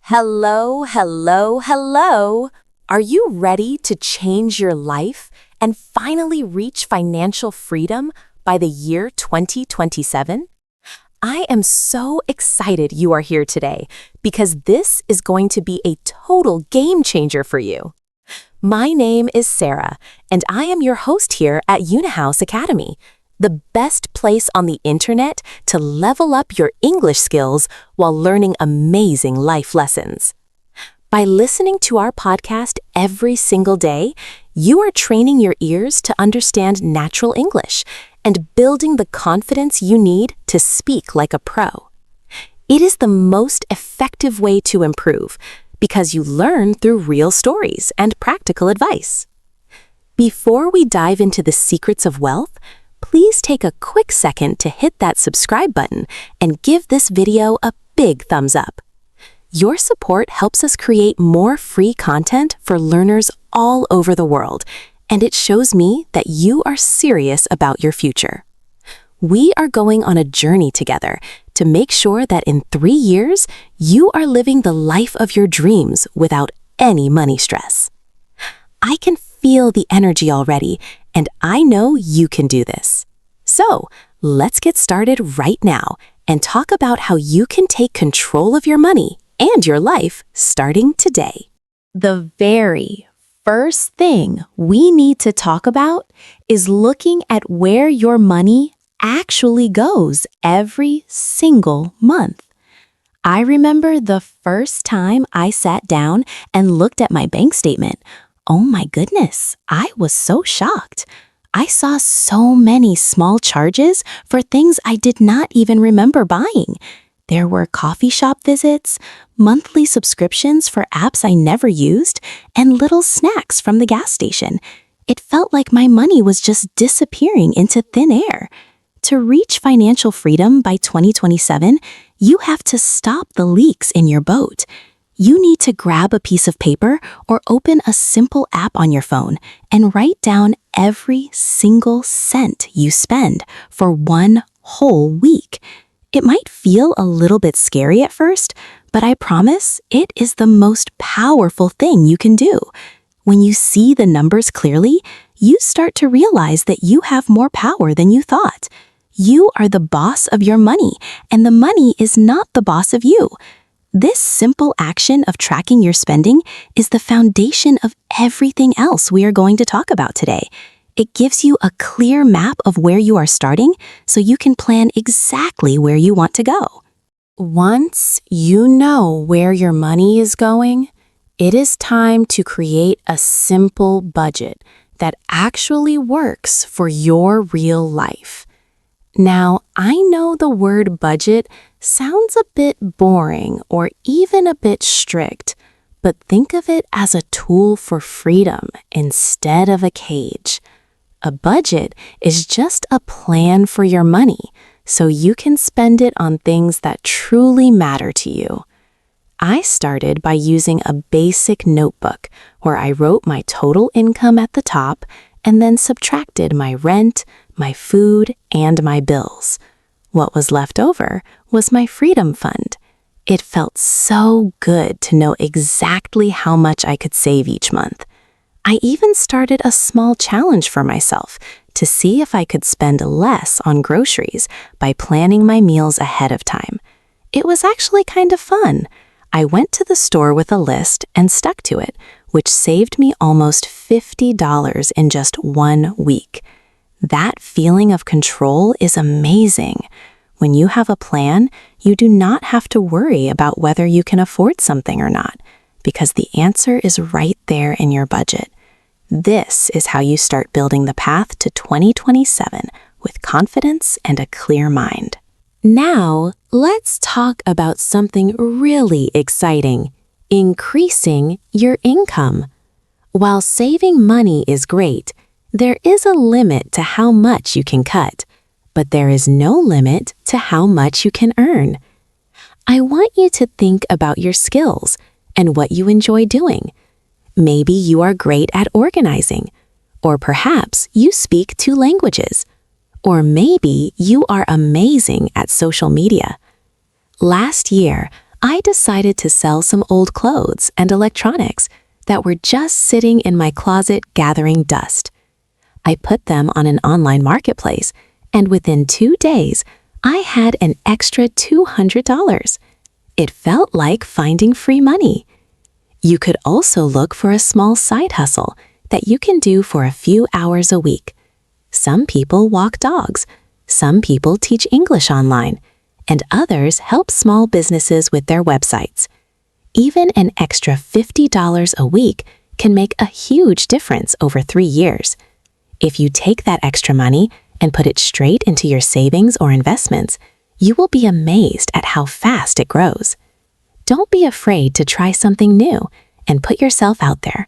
Hello, hello, hello. Are you ready to change your life and finally reach financial freedom by the year 2027? I am so excited you are here today because this is going to be a total game changer for you. My name is Sarah, and I am your host here at UniHouse Academy, the best place on the internet to level up your English skills while learning amazing life lessons. By listening to our podcast every single day, you are training your ears to understand natural English and building the confidence you need to speak like a pro. It is the most effective way to improve because you learn through real stories and practical advice. Before we dive into the secrets of wealth, please take a quick second to hit that subscribe button and give this video a big thumbs up. Your support helps us create more free content for learners all over the world, and it shows me that you are serious about your future. We are going on a journey together to make sure that in 3 years, you are living the life of your dreams without any money stress. I can feel the energy already, and I know you can do this. So, let's get started right now and talk about how you can take control of your money and your life starting today. The very first thing we need to talk about is looking at where your money actually goes every single month. I remember the first time I sat down and looked at my bank statement. Oh my goodness, I was so shocked. I saw so many small charges for things I did not even remember buying. There were coffee shop visits, monthly subscriptions for apps I never used, and little snacks from the gas station. It felt like my money was just disappearing into thin air. To reach financial freedom by 2027, you have to stop the leaks in your boat. You need to grab a piece of paper or open a simple app on your phone and write down every single cent you spend for 1 whole week. It might feel a little bit scary at first, but I promise it is the most powerful thing you can do. When you see the numbers clearly, you start to realize that you have more power than you thought. You are the boss of your money, and the money is not the boss of you. This simple action of tracking your spending is the foundation of everything else we are going to talk about today. It gives you a clear map of where you are starting so you can plan exactly where you want to go. Once you know where your money is going, it is time to create a simple budget that actually works for your real life. Now, I know the word budget sounds a bit boring or even a bit strict, but think of it as a tool for freedom instead of a cage. A budget is just a plan for your money, so you can spend it on things that truly matter to you. I started by using a basic notebook where I wrote my total income at the top and then subtracted my rent, my food, and my bills. What was left over was my freedom fund. It felt so good to know exactly how much I could save each month. I even started a small challenge for myself to see if I could spend less on groceries by planning my meals ahead of time. It was actually kind of fun. I went to the store with a list and stuck to it, which saved me almost $50 in just 1 week. That feeling of control is amazing. When you have a plan, you do not have to worry about whether you can afford something or not, because the answer is right there in your budget. This is how you start building the path to 2027 with confidence and a clear mind. Now, let's talk about something really exciting: increasing your income. While saving money is great, there is a limit to how much you can cut, but there is no limit to how much you can earn. I want you to think about your skills and what you enjoy doing. Maybe you are great at organizing, or perhaps you speak 2 languages, or maybe you are amazing at social media. Last year, I decided to sell some old clothes and electronics that were just sitting in my closet gathering dust. I put them on an online marketplace, and within 2 days, I had an extra $200. It felt like finding free money. You could also look for a small side hustle that you can do for a few hours a week. Some people walk dogs, some people teach English online, and others help small businesses with their websites. Even an extra $50 a week can make a huge difference over 3 years. If you take that extra money and put it straight into your savings or investments, you will be amazed at how fast it grows. Don't be afraid to try something new and put yourself out there.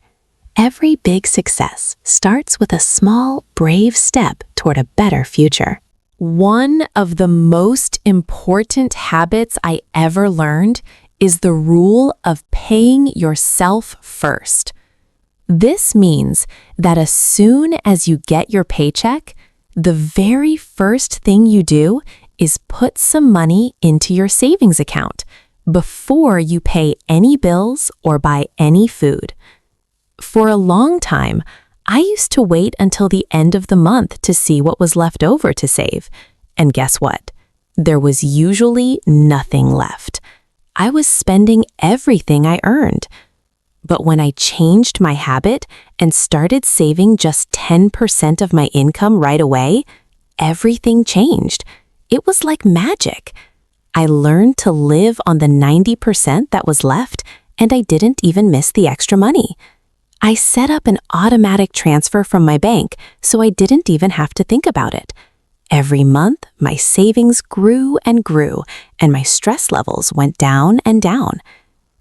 Every big success starts with a small, brave step toward a better future. One of the most important habits I ever learned is the rule of paying yourself first. This means that as soon as you get your paycheck, the very first thing you do is put some money into your savings account before you pay any bills or buy any food. For a long time, I used to wait until the end of the month to see what was left over to save. And guess what? There was usually nothing left. I was spending everything I earned. But when I changed my habit and started saving just 10% of my income right away, everything changed. It was like magic. I learned to live on the 90% that was left, and I didn't even miss the extra money. I set up an automatic transfer from my bank, so I didn't even have to think about it. Every month, my savings grew and grew, and my stress levels went down and down.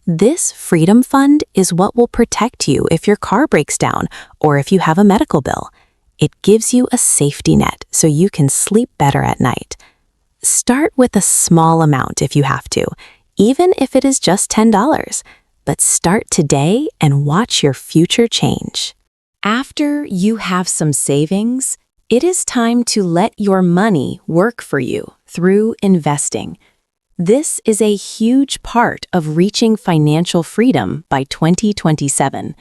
This freedom fund is what will protect you if your car breaks down or if you have a medical bill. It gives you a safety net so you can sleep better at night. Start with a small amount if you have to, even if it is just $10. But start today and watch your future change. After you have some savings, it is time to let your money work for you through investing. This is a huge part of reaching financial freedom by 2027.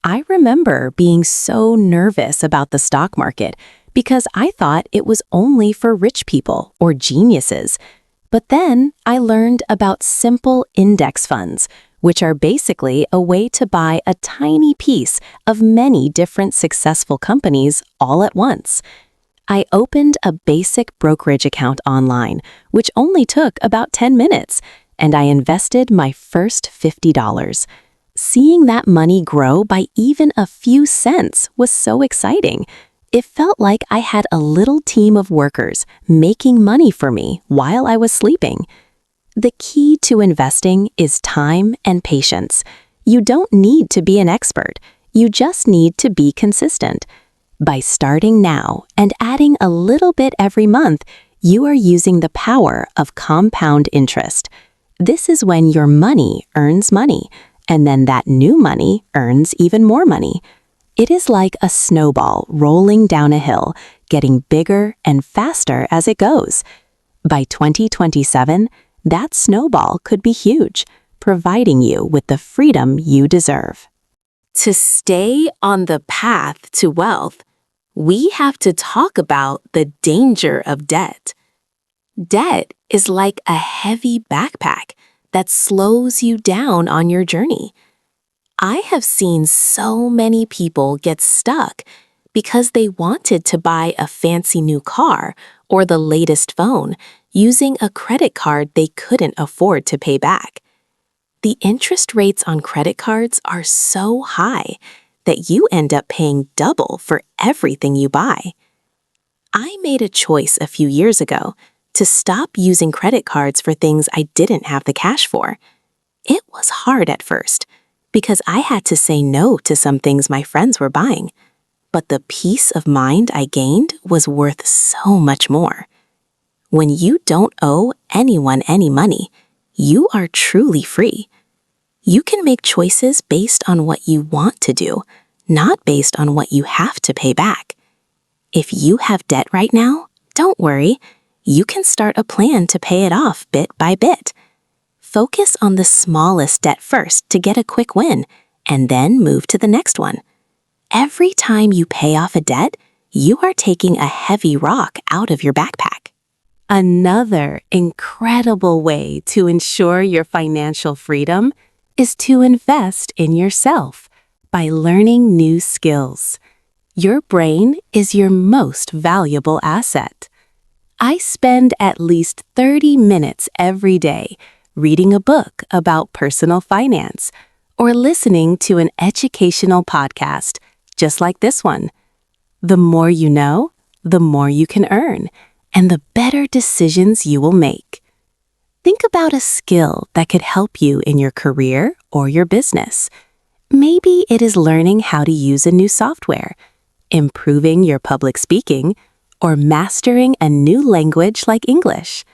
I remember being so nervous about the stock market because I thought it was only for rich people or geniuses. But then I learned about simple index funds, which are basically a way to buy a tiny piece of many different successful companies all at once. I opened a basic brokerage account online, which only took about 10 minutes, and I invested my first $50. Seeing that money grow by even a few cents was so exciting. It felt like I had a little team of workers making money for me while I was sleeping. The key to investing is time and patience. You don't need to be an expert. You just need to be consistent. By starting now and adding a little bit every month, you are using the power of compound interest. This is when your money earns money, and then that new money earns even more money. It is like a snowball rolling down a hill, getting bigger and faster as it goes. By 2027, that snowball could be huge, providing you with the freedom you deserve. To stay on the path to wealth, we have to talk about the danger of debt. Debt is like a heavy backpack that slows you down on your journey. I have seen so many people get stuck because they wanted to buy a fancy new car or the latest phone using a credit card they couldn't afford to pay back. The interest rates on credit cards are so high that you end up paying double for everything you buy. I made a choice a few years ago to stop using credit cards for things I didn't have the cash for. It was hard at first because I had to say no to some things my friends were buying, but the peace of mind I gained was worth so much more. When you don't owe anyone any money, you are truly free. You can make choices based on what you want to do, not based on what you have to pay back. If you have debt right now, don't worry. You can start a plan to pay it off bit by bit. Focus on the smallest debt first to get a quick win, and then move to the next one. Every time you pay off a debt, you are taking a heavy rock out of your backpack. Another incredible way to ensure your financial freedom is to invest in yourself by learning new skills. Your brain is your most valuable asset. I spend at least 30 minutes every day reading a book about personal finance or listening to an educational podcast just like this one. The more you know, the more you can earn, and the better decisions you will make. Think about a skill that could help you in your career or your business. Maybe it is learning how to use a new software, improving your public speaking, or mastering a new language like English.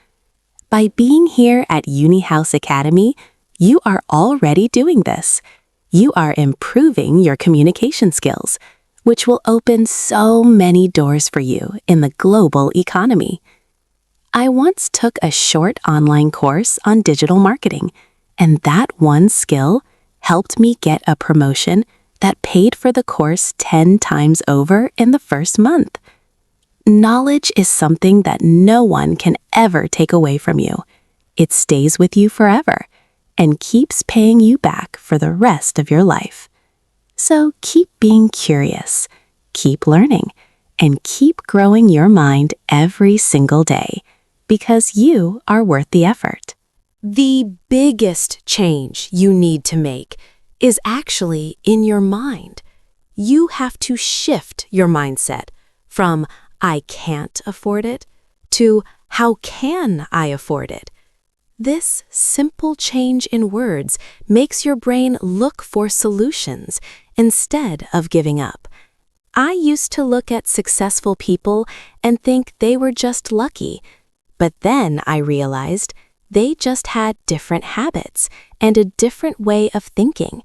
By being here at UniHouse Academy, you are already doing this. You are improving your communication skills, which will open so many doors for you in the global economy. I once took a short online course on digital marketing, and that one skill helped me get a promotion that paid for the course 10 times over in the first month. Knowledge is something that no one can ever take away from you. It stays with you forever and keeps paying you back for the rest of your life. So keep being curious, keep learning, and keep growing your mind every single day because you are worth the effort. The biggest change you need to make is actually in your mind. You have to shift your mindset from I can't afford it to how can I afford it? This simple change in words makes your brain look for solutions instead of giving up. I used to look at successful people and think they were just lucky, but then I realized they just had different habits and a different way of thinking.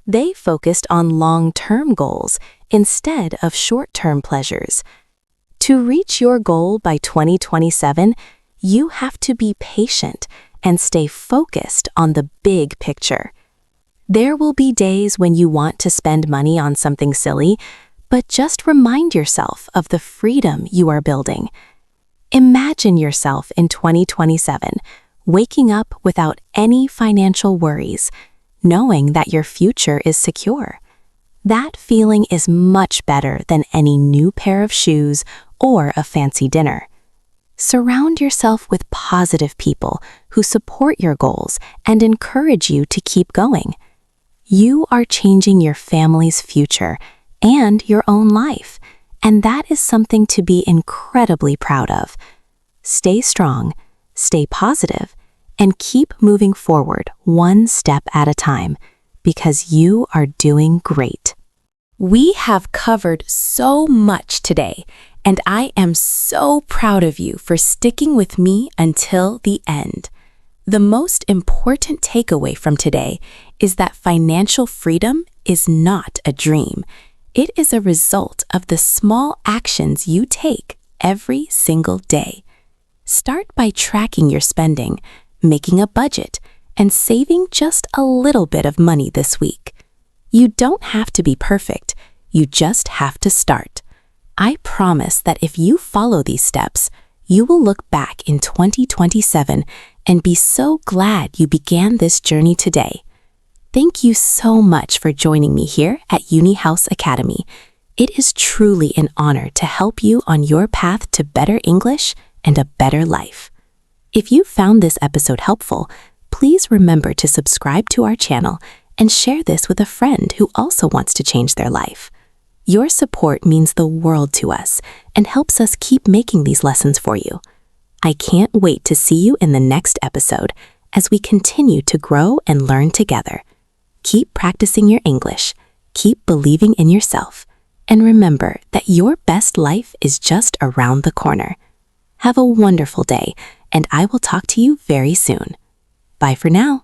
They focused on long-term goals instead of short-term pleasures. To reach your goal by 2027, you have to be patient and stay focused on the big picture. There will be days when you want to spend money on something silly, but just remind yourself of the freedom you are building. Imagine yourself in 2027, waking up without any financial worries, knowing that your future is secure. That feeling is much better than any new pair of shoes or a fancy dinner. Surround yourself with positive people who support your goals and encourage you to keep going. You are changing your family's future and your own life, and that is something to be incredibly proud of. Stay strong, stay positive, and keep moving forward one step at a time because you are doing great. We have covered so much today, and I am so proud of you for sticking with me until the end. The most important takeaway from today is that financial freedom is not a dream. It is a result of the small actions you take every single day. Start by tracking your spending, making a budget, and saving just a little bit of money this week. You don't have to be perfect, you just have to start. I promise that if you follow these steps, you will look back in 2027 and be so glad you began this journey today. Thank you so much for joining me here at UniHouse Academy. It is truly an honor to help you on your path to better English and a better life. If you found this episode helpful, please remember to subscribe to our channel and share this with a friend who also wants to change their life. Your support means the world to us and helps us keep making these lessons for you. I can't wait to see you in the next episode as we continue to grow and learn together. Keep practicing your English, keep believing in yourself, and remember that your best life is just around the corner. Have a wonderful day, and I will talk to you very soon. Bye for now.